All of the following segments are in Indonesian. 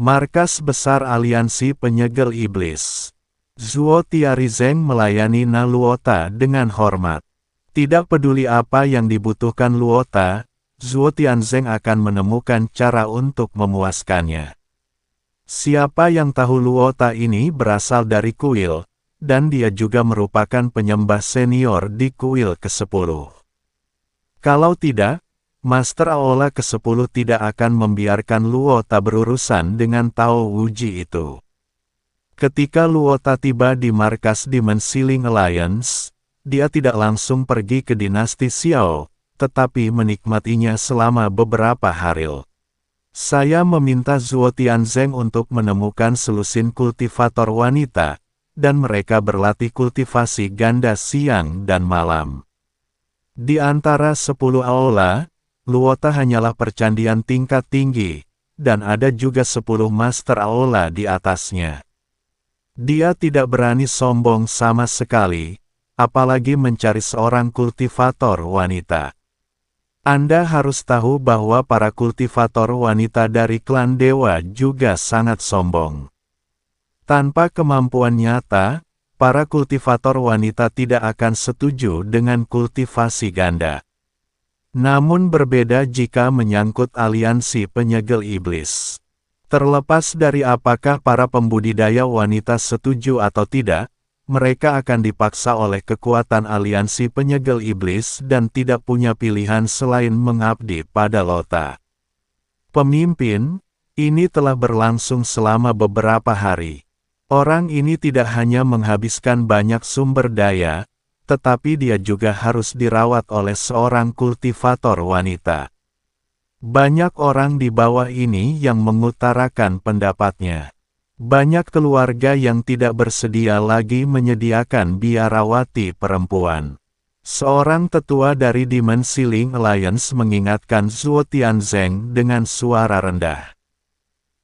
Markas Besar Aliansi Penyegel Iblis. Zuo Tianzeng melayani Na Luota dengan hormat. Tidak peduli apa yang dibutuhkan Luota, Zuo Tianzeng akan menemukan cara untuk memuaskannya. Siapa yang tahu Luota ini berasal dari kuil, dan dia juga merupakan penyembah senior di kuil ke-10. Kalau tidak, Master Aola ke-10 tidak akan membiarkan Luota berurusan dengan Tao Wuji itu. Ketika Luota tiba di markas Demon Sealing Alliance, dia tidak langsung pergi ke dinasti Xiao, tetapi menikmatinya selama beberapa hari. Saya meminta Zuo Tianzeng untuk menemukan selusin kultivator wanita, dan mereka berlatih kultivasi ganda siang dan malam. Di antara 10 aula, Luota hanyalah percandian tingkat tinggi, dan ada juga 10 master aula di atasnya. Dia tidak berani sombong sama sekali, apalagi mencari seorang kultivator wanita. Anda harus tahu bahwa para kultivator wanita dari klan dewa juga sangat sombong. Tanpa kemampuan nyata, para kultivator wanita tidak akan setuju dengan kultivasi ganda. Namun berbeda jika menyangkut aliansi penyegel iblis. Terlepas dari apakah para pembudidaya wanita setuju atau tidak, mereka akan dipaksa oleh kekuatan aliansi penyegel iblis dan tidak punya pilihan selain mengabdi pada Lota. Pemimpin, ini telah berlangsung selama beberapa hari. Orang ini tidak hanya menghabiskan banyak sumber daya, tetapi dia juga harus dirawat oleh seorang kultivator wanita. Banyak orang di bawah ini yang mengutarakan pendapatnya. Banyak keluarga yang tidak bersedia lagi menyediakan biarawati perempuan. Seorang tetua dari Demon Sealing Alliance mengingatkan Zuo Tianzeng dengan suara rendah.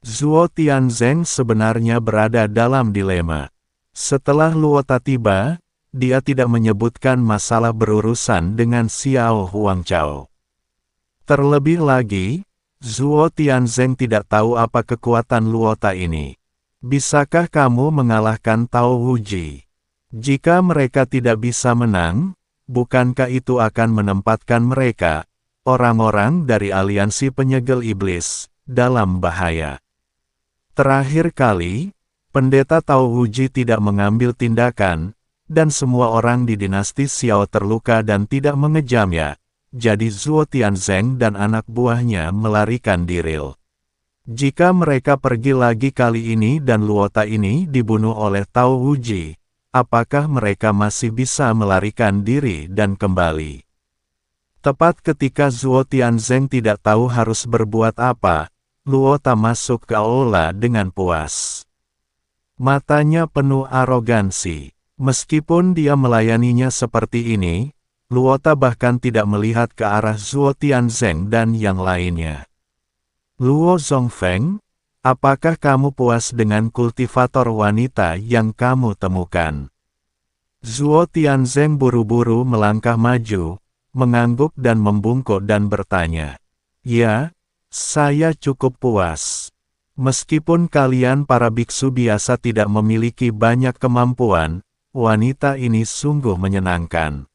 Zuo Tianzeng sebenarnya berada dalam dilema. Setelah Luota tiba, dia tidak menyebutkan masalah berurusan dengan Xiao Huangchao. Terlebih lagi, Zuo Tianzeng tidak tahu apa kekuatan Luota ini. Bisakah kamu mengalahkan Tao Wuji? Jika mereka tidak bisa menang, bukankah itu akan menempatkan mereka, orang-orang dari aliansi penyegel iblis, dalam bahaya? Terakhir kali, pendeta Tao Wuji tidak mengambil tindakan, dan semua orang di dinasti Xiao terluka dan tidak mengejarnya, jadi Zuo Tianzeng dan anak buahnya melarikan diri. Jika mereka pergi lagi kali ini dan Luota ini dibunuh oleh Tao Wuji, apakah mereka masih bisa melarikan diri dan kembali? Tepat ketika Zuo Tianzeng tidak tahu harus berbuat apa, Luota masuk ke aula dengan puas. Matanya penuh arogansi. Meskipun dia melayaninya seperti ini, Luota bahkan tidak melihat ke arah Zuo Tianzeng dan yang lainnya. Luo Zongfeng, apakah kamu puas dengan kultivator wanita yang kamu temukan? Zuo Tianzeng buru-buru melangkah maju, mengangguk dan membungkuk dan bertanya. Ya, saya cukup puas. Meskipun kalian para biksu biasa tidak memiliki banyak kemampuan, wanita ini sungguh menyenangkan.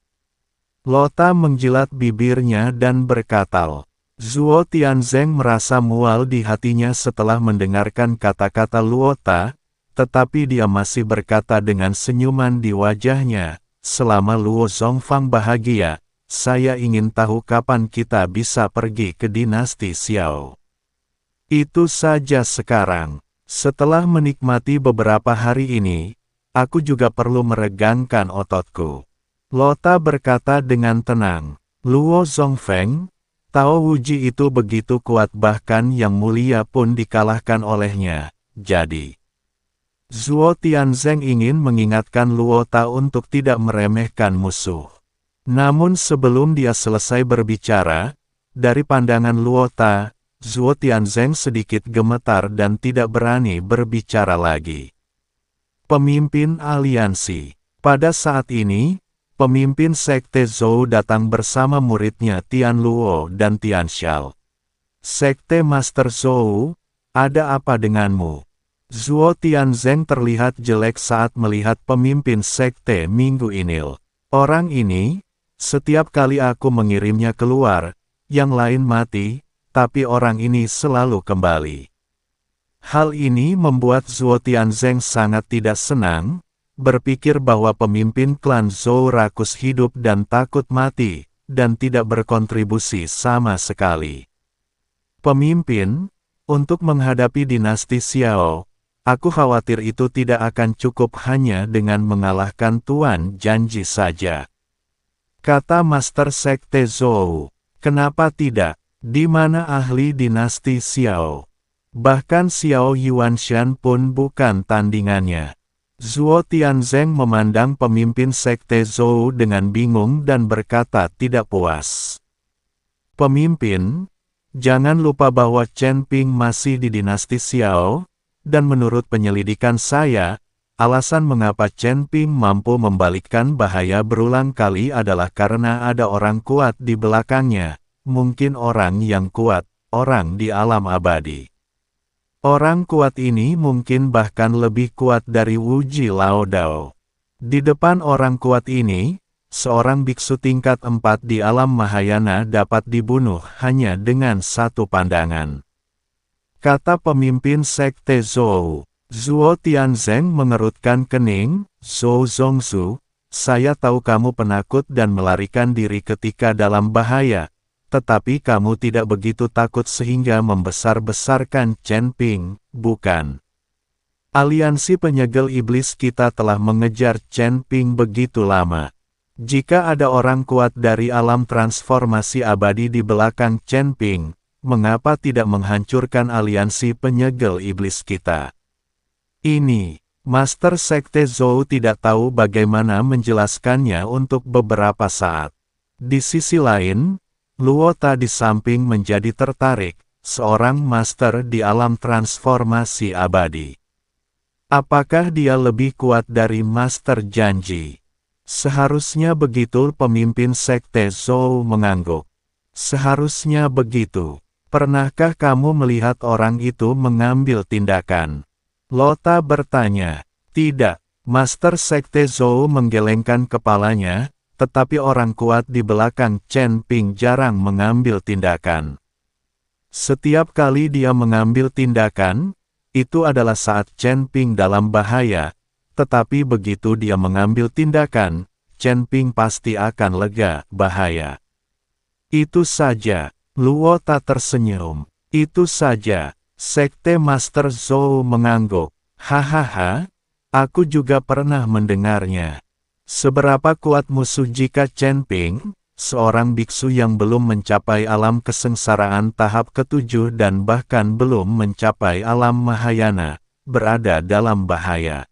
Lota menjilat bibirnya dan berkata, Zuo Tianzeng merasa mual di hatinya setelah mendengarkan kata-kata Luota, tetapi dia masih berkata dengan senyuman di wajahnya, selama Luo Zongfang bahagia, saya ingin tahu kapan kita bisa pergi ke dinasti Xiao. Itu saja sekarang. Setelah menikmati beberapa hari ini, aku juga perlu meregangkan ototku. Lota berkata dengan tenang. Luo Zongfeng, Tao Wuji itu begitu kuat bahkan yang mulia pun dikalahkan olehnya, jadi. Zuo Tianzeng ingin mengingatkan Luota untuk tidak meremehkan musuh. Namun sebelum dia selesai berbicara, dari pandangan Luota, Zuo Tianzeng sedikit gemetar dan tidak berani berbicara lagi. Pemimpin aliansi. Pada saat ini, pemimpin Sekte Zhou datang bersama muridnya Tian Luo dan Tian Xiao. Sekte Master Zhou, Ada apa denganmu? Zuo Tianzeng terlihat jelek saat melihat pemimpin sekte Minggu Inil. Orang ini, setiap kali aku mengirimnya keluar, yang lain mati, tapi orang ini selalu kembali. Hal ini membuat Zuo Tianzeng sangat tidak senang, berpikir bahwa pemimpin klan Zhou rakus hidup dan takut mati, dan tidak berkontribusi sama sekali. Pemimpin, untuk menghadapi dinasti Xiao, aku khawatir itu tidak akan cukup hanya dengan mengalahkan Tuan Janji saja. Kata Master Sekte Zhou, kenapa tidak? Di mana ahli dinasti Xiao? Bahkan Xiao Yuanshan pun bukan tandingannya. Zuo Tianzeng memandang pemimpin Sekte Zhou dengan bingung dan berkata tidak puas. Pemimpin, jangan lupa bahwa Chen Ping masih di dinasti Xiao, dan menurut penyelidikan saya, alasan mengapa Chen Ping mampu membalikkan bahaya berulang kali adalah karena ada orang kuat di belakangnya, mungkin orang yang kuat, orang di alam abadi. Orang kuat ini mungkin bahkan lebih kuat dari Wuji Laodao. Di depan orang kuat ini, seorang biksu tingkat 4 di alam Mahayana dapat dibunuh hanya dengan satu pandangan. Kata pemimpin Sekte Zhou. Zuo Tianzeng mengerutkan kening, Zhou Zongzu, saya tahu kamu penakut dan melarikan diri ketika dalam bahaya. Tetapi kamu tidak begitu takut sehingga membesar-besarkan Chen Ping, bukan? Aliansi penyegel iblis kita telah mengejar Chen Ping begitu lama. Jika ada orang kuat dari alam transformasi abadi di belakang Chen Ping, mengapa tidak menghancurkan aliansi penyegel iblis kita? Ini, Master Sekte Zhou tidak tahu bagaimana menjelaskannya untuk beberapa saat. Di sisi lain, Luota di samping menjadi tertarik, seorang master di alam transformasi abadi. Apakah dia lebih kuat dari Master Janji? Seharusnya begitu, pemimpin Sekte Zhou mengangguk. Seharusnya begitu. Pernahkah kamu melihat orang itu mengambil tindakan? Lota bertanya. Tidak. Master Sekte Zhou menggelengkan kepalanya. Tetapi orang kuat di belakang Chen Ping jarang mengambil tindakan. Setiap kali dia mengambil tindakan, itu adalah saat Chen Ping dalam bahaya, tetapi begitu dia mengambil tindakan, Chen Ping pasti akan lega, bahaya. Itu saja, Luota tersenyum. Itu saja, Sekte Master Zhou mengangguk. Hahaha, aku juga pernah mendengarnya. Seberapa kuat musuh jika Chen Ping, seorang biksu yang belum mencapai alam kesengsaraan tahap ke-7 dan bahkan belum mencapai alam Mahayana, berada dalam bahaya.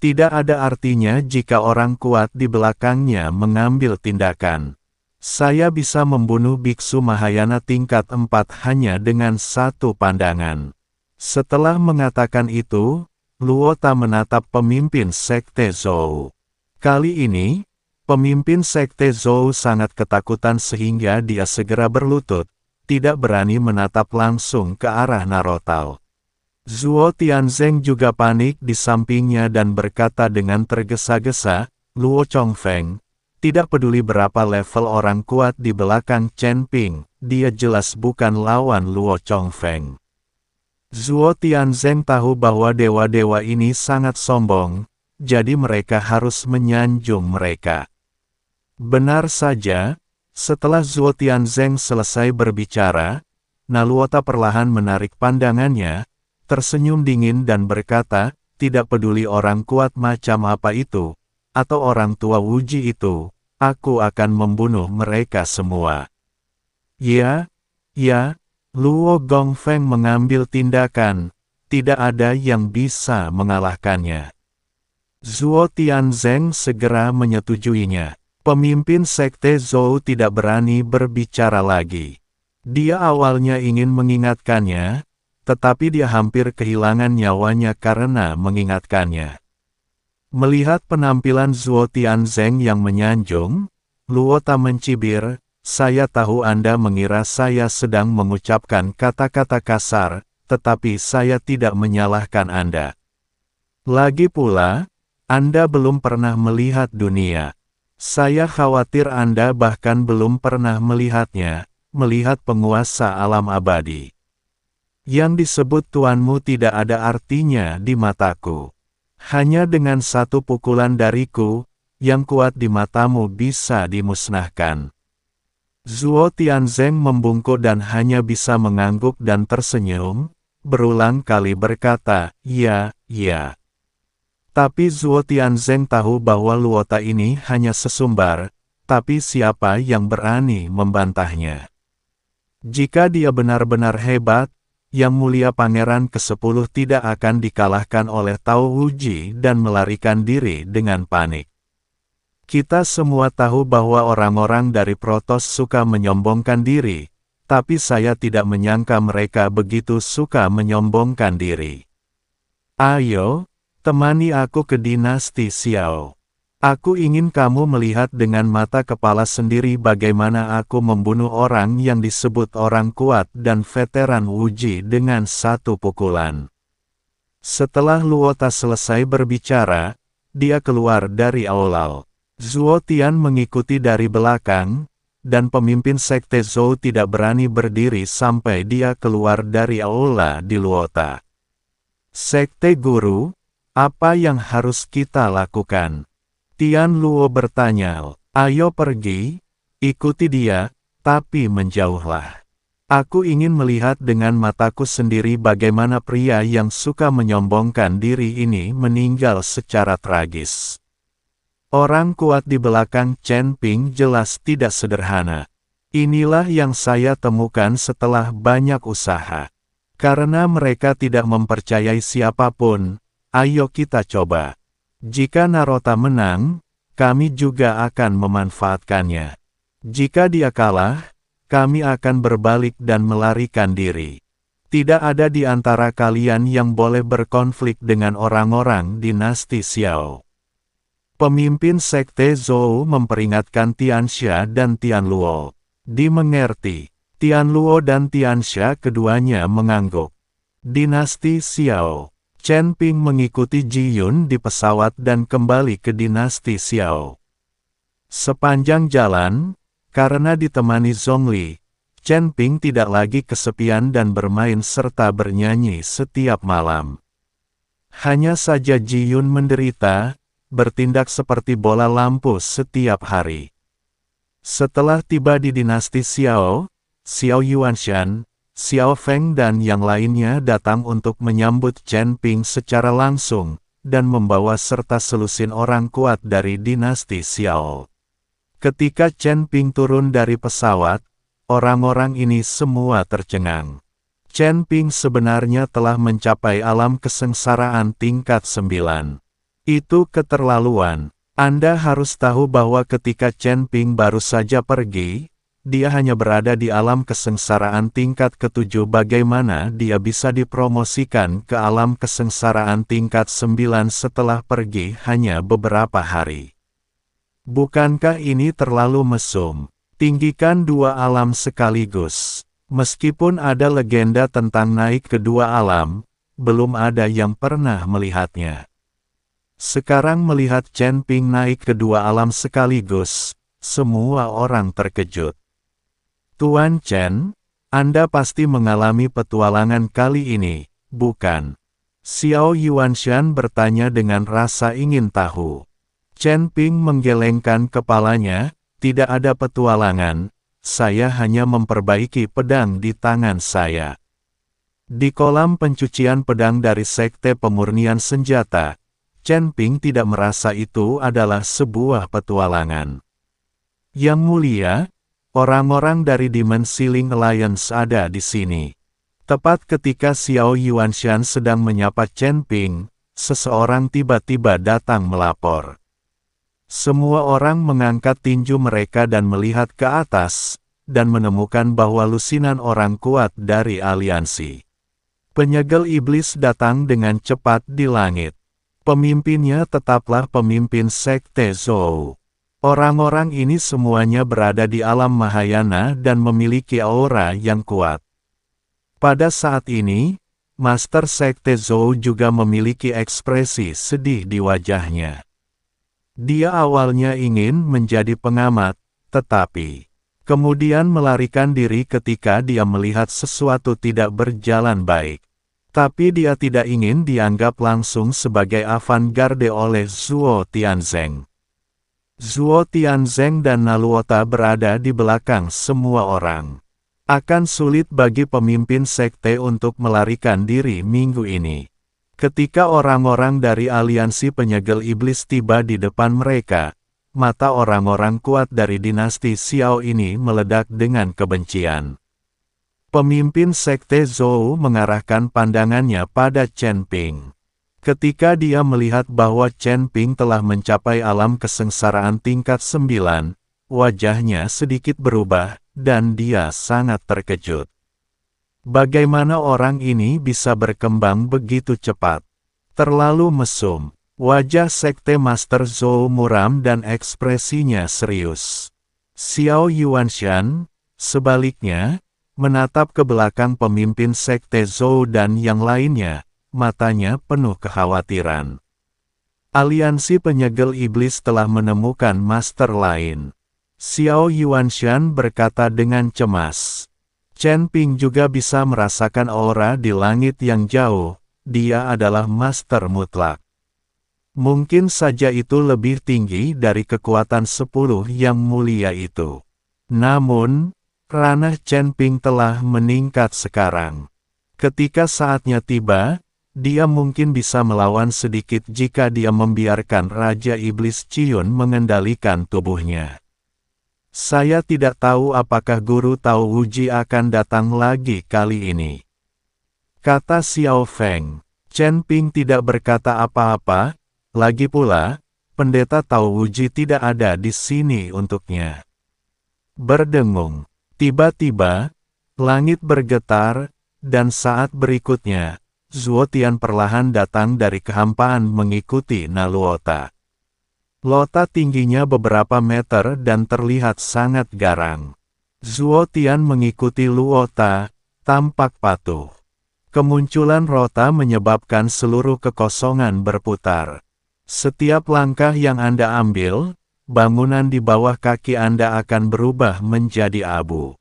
Tidak ada artinya jika orang kuat di belakangnya mengambil tindakan. Saya bisa membunuh biksu Mahayana tingkat 4 hanya dengan satu pandangan. Setelah mengatakan itu, Luota menatap pemimpin Sekte Zhou. Kali ini, pemimpin Sekte Zhou sangat ketakutan sehingga dia segera berlutut, tidak berani menatap langsung ke arah Narotao. Zuo Tianzeng juga panik di sampingnya dan berkata dengan tergesa-gesa, Luo Chongfeng, tidak peduli berapa level orang kuat di belakang Chen Ping, dia jelas bukan lawan Luo Chongfeng. Zuo Tianzeng tahu bahwa dewa-dewa ini sangat sombong, jadi mereka harus menyanjung mereka. Benar saja, setelah Zuo Tianzeng selesai berbicara, Naluota perlahan menarik pandangannya, tersenyum dingin dan berkata, tidak peduli orang kuat macam apa itu, atau orang tua Wuji itu, aku akan membunuh mereka semua. Ya, Luo Gongfeng mengambil tindakan, tidak ada yang bisa mengalahkannya. Zuo Tianzeng segera menyetujuinya. Pemimpin Sekte Zhou tidak berani berbicara lagi. Dia awalnya ingin mengingatkannya, tetapi dia hampir kehilangan nyawanya karena mengingatkannya. Melihat penampilan Zuo Tianzeng yang menyanjung, Luota mencibir, saya tahu Anda mengira saya sedang mengucapkan kata-kata kasar, tetapi saya tidak menyalahkan Anda. Lagi pula, Anda belum pernah melihat dunia. Saya khawatir Anda bahkan belum pernah melihatnya, melihat penguasa alam abadi. Yang disebut Tuanmu tidak ada artinya di mataku. Hanya dengan satu pukulan dariku, yang kuat di matamu bisa dimusnahkan. Zuo Tianzeng membungkuk dan hanya bisa mengangguk dan tersenyum, berulang kali berkata, "Ya, ya." Tapi Zuo Tianzeng tahu bahwa Luota ini hanya sesumbar, tapi siapa yang berani membantahnya? Jika dia benar-benar hebat, Yang Mulia Pangeran ke-10 tidak akan dikalahkan oleh Tao Wuji dan melarikan diri dengan panik. Kita semua tahu bahwa orang-orang dari Protoss suka menyombongkan diri, tapi saya tidak menyangka mereka begitu suka menyombongkan diri. Ayo, temani aku ke dinasti Xiao. Aku ingin kamu melihat dengan mata kepala sendiri bagaimana aku membunuh orang yang disebut orang kuat dan veteran Wuji dengan satu pukulan. Setelah Luota selesai berbicara, dia keluar dari aula. Zuo Tian mengikuti dari belakang, dan pemimpin Sekte Zhou tidak berani berdiri sampai dia keluar dari aula di Luota. Sekte Guru, apa yang harus kita lakukan? Tian Luo bertanya, ayo pergi, ikuti dia, tapi menjauhlah. Aku ingin melihat dengan mataku sendiri bagaimana pria yang suka menyombongkan diri ini meninggal secara tragis. Orang kuat di belakang Chen Ping jelas tidak sederhana. Inilah yang saya temukan setelah banyak usaha. Karena mereka tidak mempercayai siapapun, ayo kita coba. Jika Narota menang, kami juga akan memanfaatkannya. Jika dia kalah, kami akan berbalik dan melarikan diri. Tidak ada di antara kalian yang boleh berkonflik dengan orang-orang dinasti Xiao. Pemimpin Sekte Zhou memperingatkan Tianxia dan Tianluo. Dimengerti, Tianluo dan Tianxia keduanya mengangguk. Dinasti Xiao. Chen Ping mengikuti Ji Yun di pesawat dan kembali ke dinasti Xiao. Sepanjang jalan, karena ditemani Zhongli, Chen Ping tidak lagi kesepian dan bermain serta bernyanyi setiap malam. Hanya saja Ji Yun menderita, bertindak seperti bola lampu setiap hari. Setelah tiba di dinasti Xiao, Xiao Yuanshan, Xiao Feng dan yang lainnya datang untuk menyambut Chen Ping secara langsung, dan membawa serta selusin orang kuat dari dinasti Xiao. Ketika Chen Ping turun dari pesawat, orang-orang ini semua tercengang. Chen Ping sebenarnya telah mencapai alam kesengsaraan tingkat 9. Itu keterlaluan. Anda harus tahu bahwa ketika Chen Ping baru saja pergi, dia hanya berada di alam kesengsaraan tingkat ke-7. Bagaimana dia bisa dipromosikan ke alam kesengsaraan tingkat 9 setelah pergi hanya beberapa hari? Bukankah ini terlalu mesum? Tinggikan dua alam sekaligus. Meskipun ada legenda tentang naik ke dua alam, belum ada yang pernah melihatnya. Sekarang melihat Chen Ping naik ke dua alam sekaligus, semua orang terkejut. Tuan Chen, Anda pasti mengalami petualangan kali ini, bukan? Xiao Yuanshan bertanya dengan rasa ingin tahu. Chen Ping menggelengkan kepalanya, tidak ada petualangan, saya hanya memperbaiki pedang di tangan saya. Di kolam pencucian pedang dari Sekte Pemurnian Senjata, Chen Ping tidak merasa itu adalah sebuah petualangan. Yang Mulia, orang-orang dari Dimensi Ling Alliance ada di sini. Tepat ketika Xiao Yuanshan sedang menyapa Chen Ping, seseorang tiba-tiba datang melapor. Semua orang mengangkat tinju mereka dan melihat ke atas, dan menemukan bahwa lusinan orang kuat dari aliansi. Penyegel iblis datang dengan cepat di langit. Pemimpinnya tetaplah pemimpin Sekte Zhou. Orang-orang ini semuanya berada di alam Mahayana dan memiliki aura yang kuat. Pada saat ini, Master Sekte Zhou juga memiliki ekspresi sedih di wajahnya. Dia awalnya ingin menjadi pengamat, tetapi kemudian melarikan diri ketika dia melihat sesuatu tidak berjalan baik. Tapi dia tidak ingin dianggap langsung sebagai avant-garde oleh Zhuo Tianzeng. Zhuo Tianzeng dan Naluota berada di belakang semua orang. Akan sulit bagi pemimpin sekte untuk melarikan diri minggu ini. Ketika orang-orang dari aliansi penyegel iblis tiba di depan mereka, mata orang-orang kuat dari dinasti Xiao ini meledak dengan kebencian. Pemimpin sekte Zhou mengarahkan pandangannya pada Chen Ping. Ketika dia melihat bahwa Chen Ping telah mencapai alam kesengsaraan tingkat 9, wajahnya sedikit berubah, dan dia sangat terkejut. Bagaimana orang ini bisa berkembang begitu cepat? Terlalu mesum. Wajah sekte Master Zhou muram dan ekspresinya serius. Xiao Yuanshan, sebaliknya, menatap ke belakang pemimpin sekte Zhou dan yang lainnya, matanya penuh kekhawatiran. Aliansi penyegel iblis telah menemukan master lain. Xiao Yuanshan berkata dengan cemas. Chen Ping juga bisa merasakan aura di langit yang jauh, dia adalah master mutlak. Mungkin saja itu lebih tinggi dari kekuatan 10 yang mulia itu. Namun, ranah Chen Ping telah meningkat sekarang. Ketika saatnya tiba, dia mungkin bisa melawan sedikit jika dia membiarkan Raja Iblis Ciun mengendalikan tubuhnya. Saya tidak tahu apakah Guru Tao Wuji akan datang lagi kali ini. Kata Xiao Feng. Chen Ping tidak berkata apa-apa, lagi pula, pendeta Tao Wuji tidak ada di sini untuknya. Berdengung. Tiba-tiba, langit bergetar, dan saat berikutnya, Zhuo Tian perlahan datang dari kehampaan mengikuti Naluota. Lota tingginya beberapa meter dan terlihat sangat garang. Zhuo Tian mengikuti Luota, tampak patuh. Kemunculan Rota menyebabkan seluruh kekosongan berputar. Setiap langkah yang Anda ambil, bangunan di bawah kaki Anda akan berubah menjadi abu.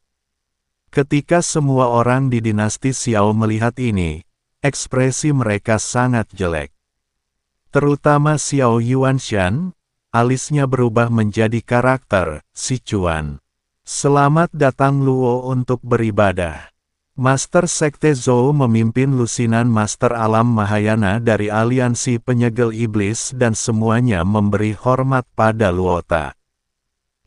Ketika semua orang di dinasti Xiao melihat ini, ekspresi mereka sangat jelek. Terutama Xiao Yuanshan, alisnya berubah menjadi karakter Sichuan. Selamat datang Luo untuk beribadah. Master Sekte Zhou memimpin lusinan Master Alam Mahayana dari aliansi penyegel iblis dan semuanya memberi hormat pada Luota.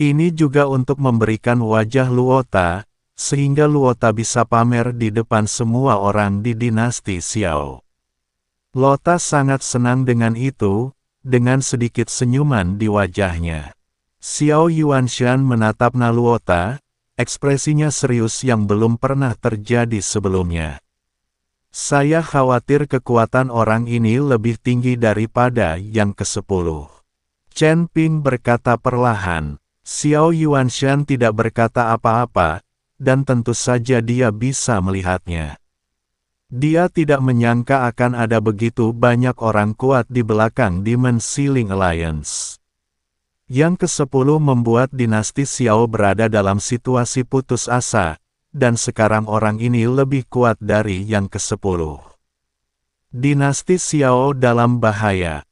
Ini juga untuk memberikan wajah Luota, sehingga Luota bisa pamer di depan semua orang di dinasti Xiao. Lota sangat senang dengan itu, dengan sedikit senyuman di wajahnya. Xiao Yuanshan menatap Naluota, ekspresinya serius yang belum pernah terjadi sebelumnya. Saya khawatir kekuatan orang ini lebih tinggi daripada yang ke-10. Chen Ping berkata perlahan. Xiao Yuanshan tidak berkata apa-apa, dan tentu saja dia bisa melihatnya. Dia tidak menyangka akan ada begitu banyak orang kuat di belakang Demon Sealing Alliance. Yang ke-10 membuat dinasti Xiao berada dalam situasi putus asa, dan sekarang orang ini lebih kuat dari yang ke-10. Dinasti Xiao dalam bahaya.